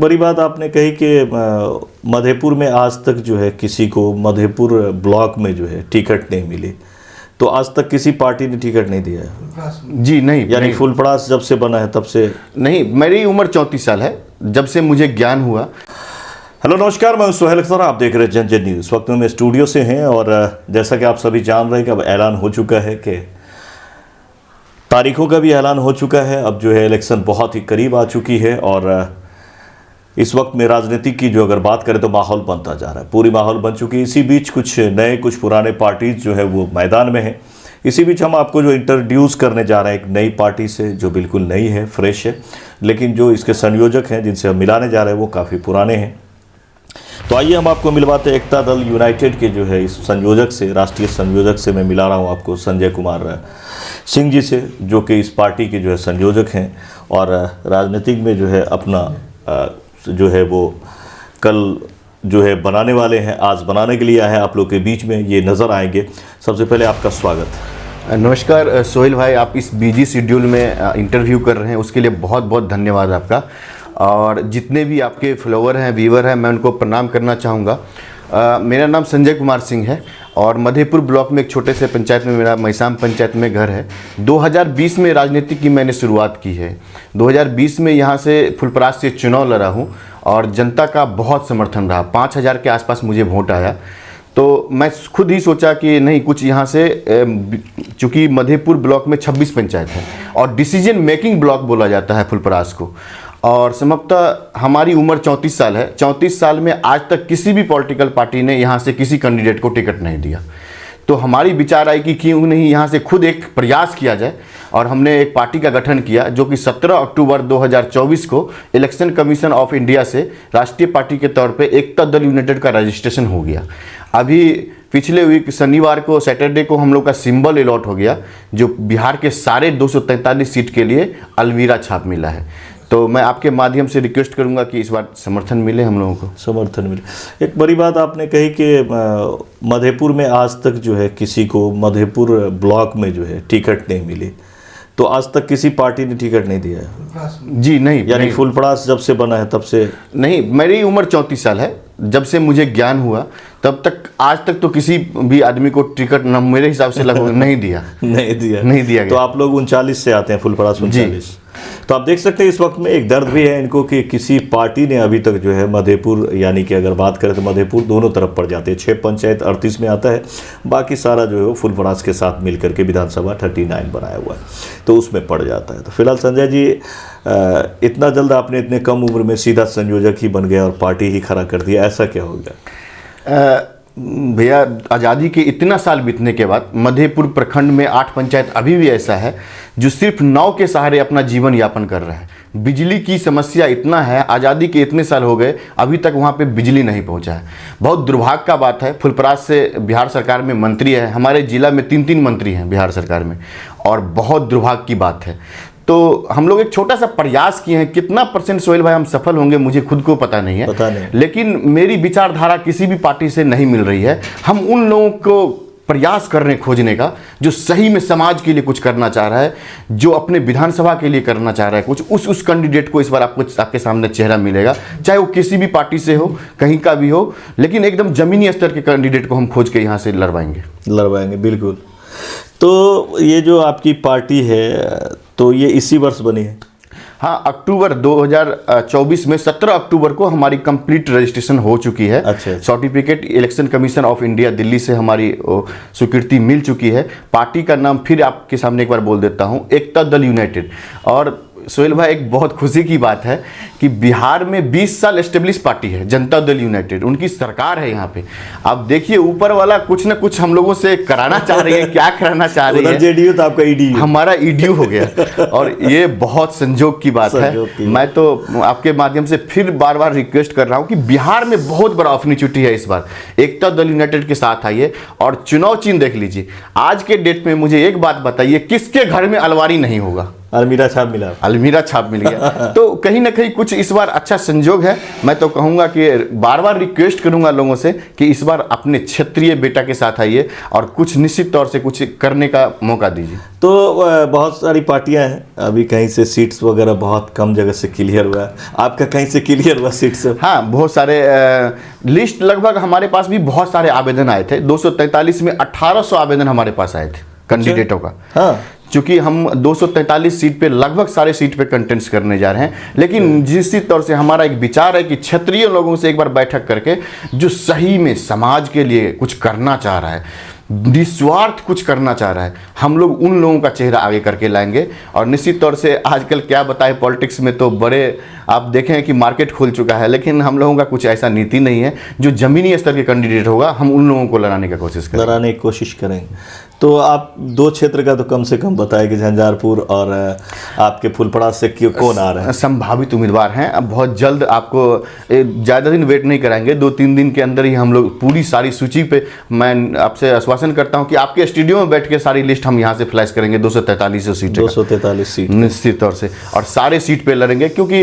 बड़ी बात आपने कही कि मधेपुर में आज तक जो है किसी को मधेपुर ब्लॉक में जो है टिकट नहीं मिली, तो आज तक किसी पार्टी ने टिकट नहीं दिया है? जी नहीं, यानी फुलपरास जब से बना है तब से नहीं। मेरी उम्र 34 साल है जब से मुझे ज्ञान हुआ। हेलो नमस्कार, मैं सोहेल अख्तर, आप देख रहे हैं जन न्यूज़। इस वक्त में स्टूडियो से हैं और जैसा कि आप सभी जान रहे हैं कि अब ऐलान हो चुका है कि तारीखों का भी ऐलान हो चुका है। अब जो है इलेक्शन बहुत ही करीब आ चुकी है और इस वक्त में राजनीति की जो अगर बात करें तो माहौल बनता जा रहा है, पूरी माहौल बन चुकी है। इसी बीच कुछ नए कुछ पुराने पार्टीज जो है वो मैदान में हैं। इसी बीच हम आपको जो इंट्रोड्यूस करने जा रहे हैं एक नई पार्टी से जो बिल्कुल नई है, फ्रेश है, लेकिन जो इसके संयोजक हैं जिनसे हम मिलाने जा रहे हैं वो काफ़ी पुराने हैं। तो आइए हम आपको मिलवाते हैं एकता दल यूनाइटेड के जो है इस संयोजक से, राष्ट्रीय संयोजक से मैं मिला रहा हूँ आपको संजय कुमार सिंह जी से, जो कि इस पार्टी के जो है संयोजक हैं और राजनीतिक में जो है अपना जो है वो कल जो है बनाने वाले हैं, आज बनाने के लिए आए हैं आप लोग के बीच में, ये नज़र आएंगे। सबसे पहले आपका स्वागत। नमस्कार सोहेल भाई, आप इस बिजी शेड्यूल में इंटरव्यू कर रहे हैं उसके लिए बहुत बहुत धन्यवाद आपका। और जितने भी आपके फॉलोवर हैं, व्यूवर हैं, मैं उनको प्रणाम करना चाहूँगा। मेरा नाम संजय कुमार सिंह है और मधेपुर ब्लॉक में एक छोटे से पंचायत में मेरा मैसाम पंचायत में घर है। 2020 में राजनीति की मैंने शुरुआत की है। 2020 में यहाँ से फुलपरास से चुनाव लड़ा हूँ और जनता का बहुत समर्थन रहा। 5000 के आसपास मुझे वोट आया। तो मैं खुद ही सोचा कि नहीं, कुछ यहाँ से, चूँकि मधेपुर ब्लॉक में 26 पंचायत है और डिसीजन मेकिंग ब्लॉक बोला जाता है फुलपरास को। और संभवतः हमारी उम्र 34 साल है। 34 साल में आज तक किसी भी पॉलिटिकल पार्टी ने यहाँ से किसी कैंडिडेट को टिकट नहीं दिया। तो हमारी विचार आई कि क्यों नहीं यहाँ से खुद एक प्रयास किया जाए और हमने एक पार्टी का गठन किया, जो कि 17 अक्टूबर 2024 को इलेक्शन कमीशन ऑफ इंडिया से राष्ट्रीय पार्टी के तौर पे एकता दल यूनाइटेड का रजिस्ट्रेशन हो गया। अभी पिछले वीक शनिवार को, सैटरडे को हम लोग का सिंबल अलॉट हो गया, जो बिहार के सारे 243 सीट के लिए अलवीरा छाप मिला है। तो मैं आपके माध्यम से रिक्वेस्ट करूंगा कि इस बार समर्थन मिले, हम लोगों को समर्थन मिले। एक बड़ी बात आपने कही कि मधेपुर में आज तक जो है किसी को मधेपुर ब्लॉक में जो है टिकट नहीं मिली, तो आज तक किसी पार्टी ने टिकट नहीं दिया है? जी नहीं, यानी फुलपरास जब से बना है तब से नहीं। मेरी उम्र 34 साल है जब से मुझे ज्ञान हुआ तब तक, आज तक तो किसी भी आदमी को टिकट न मेरे हिसाब से लगभग नहीं दिया। नहीं दिया। तो आप लोग 39 से आते हैं, फुलपरास 39। तो आप देख सकते हैं इस वक्त में एक दर्द भी है इनको कि किसी पार्टी ने अभी तक जो है मधेपुर, यानी कि अगर बात करें तो मधेपुर दोनों तरफ पड़ जाते हैं। 6 पंचायत 38 में आता है, बाकी सारा जो है वो फुलपरास के साथ मिलकर के विधानसभा 39 बनाया हुआ है, तो उसमें पड़ जाता है। तो फिलहाल संजय जी, इतना जल्द आपने इतने कम उम्र में सीधा संयोजक ही बन गया और पार्टी ही खड़ा कर दिया, ऐसा क्या हो गया? भैया, आज़ादी के इतना साल बीतने के बाद मधेपुर प्रखंड में 8 पंचायत अभी भी ऐसा है जो सिर्फ नाव के सहारे अपना जीवन यापन कर रहा है। बिजली की समस्या इतना है, आज़ादी के इतने साल हो गए अभी तक वहाँ पे बिजली नहीं पहुँचा है। बहुत दुर्भाग्य का बात है। फुलपरास से बिहार सरकार में मंत्री है, हमारे जिला में 3 मंत्री हैं बिहार सरकार में, और बहुत दुर्भाग्य की बात है। तो हम लोग एक छोटा सा प्रयास किए हैं। कितना % सोहेल भाई हम सफल होंगे मुझे खुद को पता नहीं है, लेकिन मेरी विचारधारा किसी भी पार्टी से नहीं मिल रही है। हम उन लोगों को प्रयास कर रहे हैं खोजने का जो सही में समाज के लिए कुछ करना चाह रहा है, जो अपने विधानसभा के लिए करना चाह रहा है कुछ, उस कैंडिडेट को इस बार आपके सामने चेहरा मिलेगा, चाहे वो किसी भी पार्टी से हो, कहीं का भी हो, लेकिन एकदम जमीनी स्तर के कैंडिडेट को हम खोज के यहाँ से लड़वाएंगे। बिल्कुल। तो ये जो आपकी पार्टी है तो ये इसी वर्ष बनी है? हाँ, अक्टूबर 2024 में 17 अक्टूबर को हमारी कंप्लीट रजिस्ट्रेशन हो चुकी है। अच्छा। Certificate election commission of India Delhi से हमारी स्वीकृति मिल चुकी है। पार्टी का नाम फिर आपके सामने एक बार बोल देता हूँ, एकता दल यूनाइटेड। और सोहेल भाई, एक बहुत खुशी की बात है कि बिहार में 20 साल एस्टेब्लिश पार्टी है जनता दल यूनाइटेड, उनकी सरकार है यहाँ पे। आप देखिए ऊपर वाला कुछ ना कुछ हम लोगों से कराना चाह रही है। क्या कराना चाह रही है? जेडीयू तो आपका ईडीयू, हमारा ईडीयू हो गया और ये बहुत संजोग की बात है। मैं तो आपके माध्यम से फिर बार बार रिक्वेस्ट कर रहा हूँ कि बिहार में बहुत बड़ा अपॉर्चुनिटी है इस बार, एकता दल यूनाइटेड के साथ आइए और चुनाव चिन्ह देख लीजिए। आज के डेट में मुझे एक बात बताइए, किसके घर में अलमारी नहीं होगा? अलमीरा छाप मिला। अलमीरा छाप मिल गया। तो कहीं ना कहीं कुछ इस बार अच्छा संजोग है। मैं तो कहूँगा कि बार बार रिक्वेस्ट करूँगा लोगों से कि इस बार अपने क्षेत्रीय बेटा के साथ आइए और कुछ निश्चित तौर से कुछ करने का मौका दीजिए। तो बहुत सारी पार्टियां हैं, अभी कहीं से सीट्स वगैरह बहुत कम जगह से क्लियर हुआ है, आपका कहीं से क्लियर हुआ सीट्स? हाँ, बहुत सारे लिस्ट लगभग हमारे पास भी बहुत सारे आवेदन आए थे। 243 में 1800 आवेदन हमारे पास आए थे कैंडिडेटों का। हाँ, चूंकि हम 243 सीट पे लगभग सारे सीट पे कंटेंट्स करने जा रहे हैं, लेकिन निश्चित तौर से हमारा एक विचार है कि क्षेत्रीय लोगों से एक बार बैठक करके जो सही में समाज के लिए कुछ करना चाह रहा है, निस्वार्थ कुछ करना चाह रहा है, हम लोग उन लोगों का चेहरा आगे करके लाएंगे। और निश्चित तौर से आजकल क्या बताएं, पॉलिटिक्स में तो बड़े आप देखें कि मार्केट खुल चुका है, लेकिन हम लोगों का कुछ ऐसा नीति नहीं है। जो जमीनी स्तर के कैंडिडेट होगा हम उन लोगों को लड़ाने की कोशिश करेंगे। तो आप दो क्षेत्र का तो कम से कम बताएं कि झंझारपुर और आपके फुलपड़ा से कौन आ रहे हैं? संभावित उम्मीदवार हैं। अब बहुत जल्द आपको ज़्यादा दिन वेट नहीं कराएंगे, 2-3 दिन के अंदर ही हम लोग पूरी सारी सूची पे, मैं आपसे आश्वासन करता हूं कि आपके स्टूडियो में बैठ के सारी लिस्ट हम यहां से फ्लैश करेंगे। 243 सीट, 243 सीट निश्चित तौर से, और सारे सीट पे लड़ेंगे। क्योंकि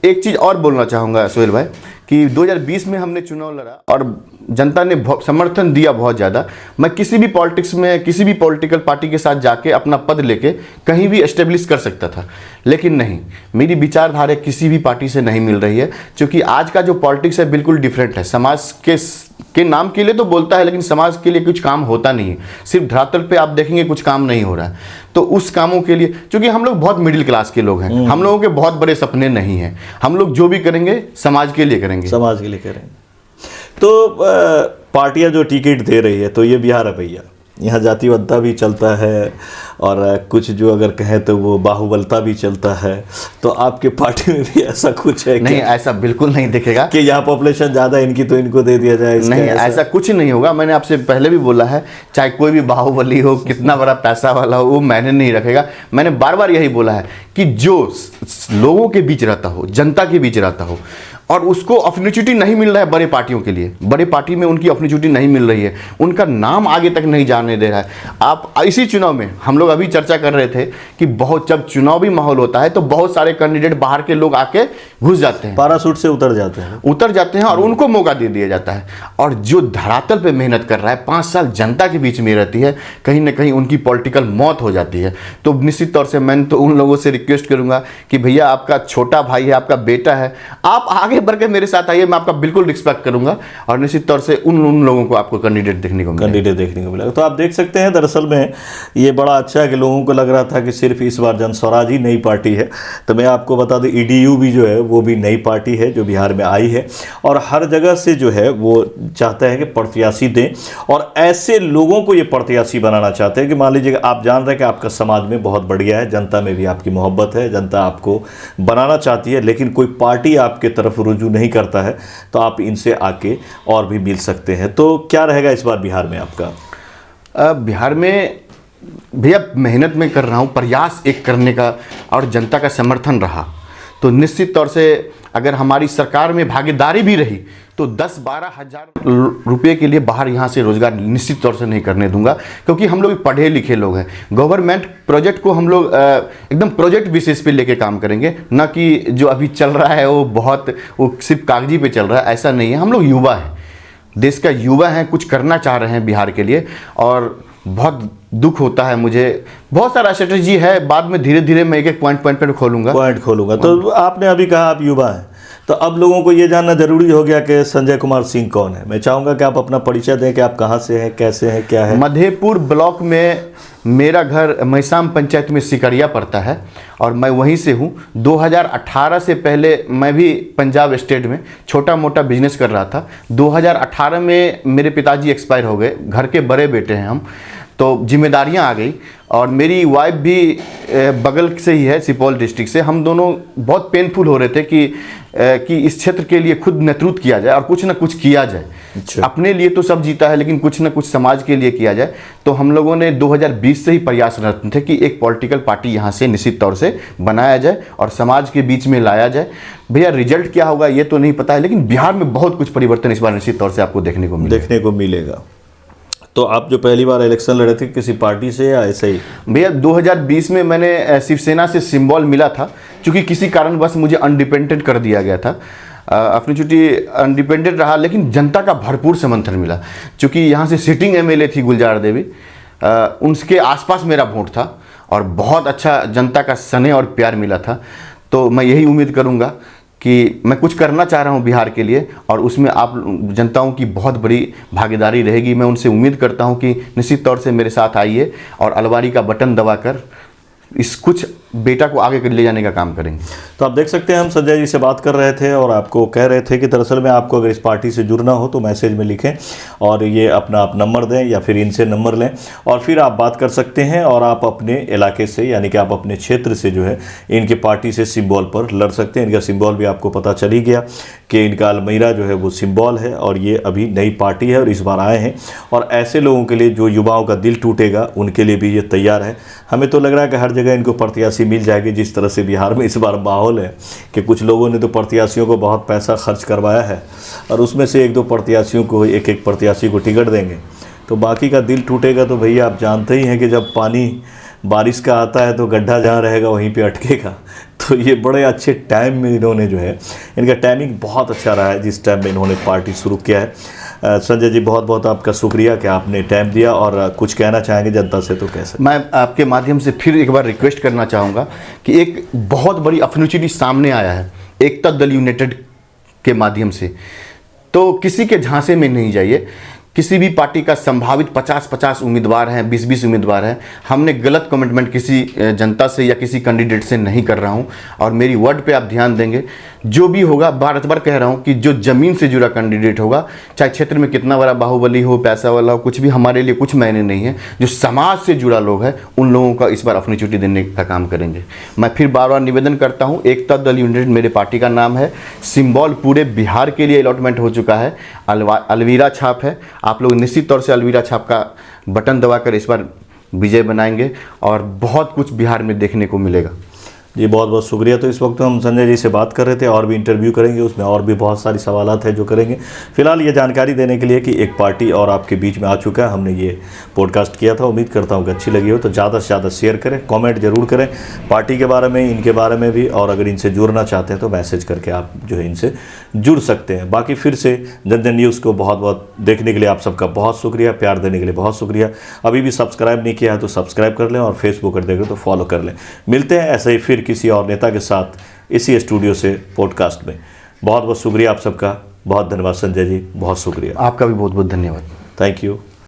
एक चीज़ और बोलना चाहूँगा सोहेल भाई कि 2020 में हमने चुनाव लड़ा और जनता ने समर्थन दिया बहुत ज़्यादा। मैं किसी भी पॉलिटिक्स में किसी भी पॉलिटिकल पार्टी के साथ जाके अपना पद लेके कहीं भी एस्टेब्लिश कर सकता था, लेकिन नहीं, मेरी विचारधारा किसी भी पार्टी से नहीं मिल रही है। क्योंकि आज का जो पॉलिटिक्स है बिल्कुल डिफरेंट है। समाज के नाम के लिए तो बोलता है, लेकिन समाज के लिए कुछ काम होता नहीं है। सिर्फ धरातल पे आप देखेंगे कुछ काम नहीं हो रहा है। तो उस कामों के लिए, क्योंकि हम लोग बहुत मिडिल क्लास के लोग हैं, हम लोगों के बहुत बड़े सपने नहीं हैं। हम लोग जो भी करेंगे समाज के लिए करेंगे, समाज के लिए करेंगे। तो पार्टियां जो टिकट दे रही है, तो ये बिहार है भैया, यहाँ जातिवादता भी चलता है और कुछ जो अगर कहें तो वो बाहुबलता भी चलता है। तो आपके पार्टी में भी ऐसा कुछ है? नहीं, ऐसा बिल्कुल नहीं दिखेगा कि यहाँ पॉपुलेशन ज़्यादा इनकी तो इनको दे दिया जाए। नहीं, ऐसा कुछ नहीं होगा। मैंने आपसे पहले भी बोला है, चाहे कोई भी बाहुबली हो, कितना बड़ा पैसा वाला हो, वो मैंने नहीं रखेगा। मैंने बार बार यही बोला है कि जो लोगों के बीच रहता हो, जनता के बीच रहता हो, और उसको अपॉर्चुनिटी नहीं मिल रहा है बड़े पार्टियों के लिए, बड़े पार्टी में उनकी अपॉर्चुनिटी नहीं मिल रही है, उनका नाम आगे तक नहीं जाने दे रहा है। आप इसी चुनाव में हम लोग अभी चर्चा कर रहे थे कि बहुत जब चुनावी माहौल होता है तो बहुत सारे कैंडिडेट बाहर के लोग आके घुस जाते हैं, पैराशूट से उतर जाते हैं और उनको मौका दे दिया जाता है। और जो धरातल पे मेहनत कर रहा है, 5 साल जनता के बीच में रहती है, कहीं ना कहीं उनकी पॉलिटिकल मौत हो जाती है। तो निश्चित तौर से मैं तो उन लोगों से रिक्वेस्ट करूंगा कि भैया, आपका छोटा भाई है, आपका बेटा है, आप आगे बढ़ के मेरे साथ आइए, मैं आपका बिल्कुल रिस्पेक्ट करूंगा। और निश्चित तौर से उन लोगों को आपको कैंडिडेट देखने को मिलेगा। तो आप देख सकते हैं, दरअसल में ये बड़ा अच्छा है कि लोगों को लग रहा था कि सिर्फ इस बार जनस्वराज ही नई पार्टी है। तो मैं आपको बता दूं, EDU भी जो है वो भी नई पार्टी है जो बिहार में आई है, और हर जगह से जो है वो चाहता है कि प्रत्याशी दें, और ऐसे लोगों को ये प्रत्याशी बनाना चाहते हैं कि मान लीजिए आप जान रहे हैं कि आपका समाज में बहुत बढ़िया है, जनता में भी आपकी मोहब्बत है, जनता आपको बनाना चाहती है, लेकिन कोई पार्टी आपके तरफ रुजू नहीं करता है, तो आप इनसे आके और भी मिल सकते हैं। तो क्या रहेगा इस बार बिहार में आपका? बिहार में भैया मेहनत में कर रहा हूँ, प्रयास एक करने का, और जनता का समर्थन रहा तो निश्चित तौर से अगर हमारी सरकार में भागीदारी भी रही तो 10-12 हज़ार रुपये के लिए बाहर यहाँ से रोजगार निश्चित तौर से नहीं करने दूंगा। क्योंकि हम लोग पढ़े लिखे लोग हैं, गवर्नमेंट प्रोजेक्ट को हम लोग एकदम प्रोजेक्ट बेसिस पे लेके काम करेंगे, ना कि जो अभी चल रहा है वो सिर्फ कागजी पे चल रहा है, ऐसा नहीं है। हम लोग युवा हैं, देश का युवा हैं, कुछ करना चाह रहे हैं बिहार के लिए, और बहुत दुख होता है मुझे। बहुत सारा स्ट्रेटजी है, बाद में धीरे धीरे मैं एक पॉइंट पर खोलूंगा। तो आपने अभी कहा आप युवा हैं, तो अब लोगों को ये जानना जरूरी हो गया कि संजय कुमार सिंह कौन है। मैं चाहूँगा कि आप अपना परिचय दें कि आप कहाँ से हैं, कैसे हैं, क्या है। मधेपुर ब्लॉक में मेरा घर मैसाम पंचायत में सिकरिया पड़ता है, और मैं वहीं से हूँ। 2018 से पहले मैं भी पंजाब स्टेट में छोटा मोटा बिजनेस कर रहा था। 2018 में मेरे पिताजी एक्सपायर हो गए, घर के बड़े बेटे हैं हम, तो जिम्मेदारियां आ गई। और मेरी वाइफ भी बगल से ही है, सुपौल डिस्ट्रिक्ट से। हम दोनों बहुत पेनफुल हो रहे थे कि इस क्षेत्र के लिए खुद नेतृत्व किया जाए और कुछ ना कुछ किया जाए। अच्छा। अपने लिए तो सब जीता है, लेकिन कुछ ना कुछ समाज के लिए किया जाए। तो हम लोगों ने 2020 से ही प्रयासरत थे कि एक पॉलिटिकल पार्टी यहाँ से निश्चित तौर से बनाया जाए और समाज के बीच में लाया जाए। भैया रिजल्ट क्या होगा ये तो नहीं पता है, लेकिन बिहार में बहुत कुछ परिवर्तन इस बार निश्चित तौर से आपको देखने को मिलेगा। तो आप जो पहली बार इलेक्शन लड़े थे किसी पार्टी से या ऐसे ही? भैया 2020 में मैंने शिवसेना से सिंबल मिला था, क्योंकि किसी कारणवश मुझे अनडिपेंडेंट कर दिया गया था। अपनी छुट्टी अनडिपेंडेंट रहा, लेकिन जनता का भरपूर समर्थन मिला। क्योंकि यहाँ से सिटिंग एमएलए थी गुलजार देवी, उनके आसपास मेरा वोट था और बहुत अच्छा जनता का स्नेह और प्यार मिला था। तो मैं यही उम्मीद करूँगा कि मैं कुछ करना चाह रहा हूं बिहार के लिए, और उसमें आप जनताओं की बहुत बड़ी भागीदारी रहेगी। मैं उनसे उम्मीद करता हूं कि निश्चित तौर से मेरे साथ आइए और अलवारी का बटन दबाकर इस कुछ बेटा को आगे ले जाने का काम करेंगे। तो आप देख सकते हैं हम संजय जी से बात कर रहे थे और आपको कह रहे थे कि दरअसल में आपको अगर इस पार्टी से जुड़ना हो तो मैसेज में लिखें और ये अपना आप नंबर दें या फिर इनसे नंबर लें और फिर आप बात कर सकते हैं और आप अपने इलाके से यानी कि आप अपने क्षेत्र से जो है इनके पार्टी से सिंबल पर लड़ सकते हैं। इनका सिंबल भी आपको पता चल ही गया कि इनका अलमीरा जो है वो सिंबल है और ये अभी नई पार्टी है और इस बार आए हैं। और ऐसे लोगों के लिए जो युवाओं का दिल टूटेगा उनके लिए भी ये तैयार है। हमें तो लग रहा है कि हर जगह इनको प्रत्याशी मिल जाएगी। जिस तरह से बिहार में इस बार माहौल है कि कुछ लोगों ने तो प्रत्याशियों को बहुत पैसा खर्च करवाया है और उसमें से एक दो प्रत्याशियों को एक एक प्रत्याशी को टिकट देंगे तो बाकी का दिल टूटेगा। तो भैया आप जानते ही हैं कि जब पानी बारिश का आता है तो गड्ढा जहाँ रहेगा वहीं पे अटकेगा। तो ये बड़े अच्छे टाइम में इन्होंने जो है इनका टाइमिंग बहुत अच्छा रहा है जिस टाइम में इन्होंने पार्टी शुरू किया है। संजय जी बहुत बहुत आपका शुक्रिया कि आपने टाइम दिया और कुछ कहना चाहेंगे जनता से तो कैसे? मैं आपके माध्यम से फिर एक बार रिक्वेस्ट करना चाहूँगा कि एक बहुत बड़ी अपॉर्चुनिटी सामने आया है एकता दल यूनाइटेड के माध्यम से, तो किसी के झांसे में नहीं जाइए। किसी भी पार्टी का संभावित 50-50 उम्मीदवार हैं, 20-20 उम्मीदवार हैं। हमने गलत कमिटमेंट किसी जनता से या किसी कैंडिडेट से नहीं कर रहा हूं और मेरी वर्ड पे आप ध्यान देंगे। जो भी होगा, बार कह रहा हूं कि जो ज़मीन से जुड़ा कैंडिडेट होगा, चाहे क्षेत्र में कितना बड़ा बाहुबली हो, पैसा वाला हो, कुछ भी हमारे लिए कुछ मायने नहीं है। जो समाज से जुड़ा लोग हैं उन लोगों का इस बार अपॉर्चुनिटी देने का काम करेंगे। मैं फिर बार निवेदन करता हूँ, एकता दल यूनाइटेड मेरे पार्टी का नाम है। सिंबल पूरे बिहार के लिए अलॉटमेंट हो चुका है, अलवीरा छाप है। आप लोग निश्चित तौर से अलवीरा छाप का बटन दबाकर इस बार विजय बनाएंगे और बहुत कुछ बिहार में देखने को मिलेगा। जी बहुत बहुत शुक्रिया। तो इस वक्त हम संजय जी से बात कर रहे थे और भी इंटरव्यू करेंगे, उसमें और भी बहुत सारी सवालात हैं जो करेंगे। फिलहाल ये जानकारी देने के लिए कि एक पार्टी और आपके बीच में आ चुका है, हमने ये पॉडकास्ट किया था। उम्मीद करता हूँ कि अच्छी लगी हो तो ज़्यादा से ज़्यादा शेयर करें, कमेंट जरूर करें पार्टी के बारे में, इनके बारे में भी, और अगर इनसे जुड़ना चाहते हैं तो मैसेज करके आप जो है इनसे जुड़ सकते हैं। बाकी फिर से जनजन न्यूज़ को बहुत बहुत देखने के लिए आप सबका बहुत शुक्रिया, प्यार देने के लिए बहुत शुक्रिया। अभी भी सब्सक्राइब नहीं किया है तो सब्सक्राइब कर लें और फेसबुक पर देख रहे तो फॉलो कर लें। मिलते हैं ऐसे ही फिर किसी और नेता के साथ इसी स्टूडियो से पॉडकास्ट में। बहुत बहुत शुक्रिया आप सबका, बहुत धन्यवाद संजय जी, बहुत शुक्रिया। आपका भी बहुत बहुत धन्यवाद। Thank you.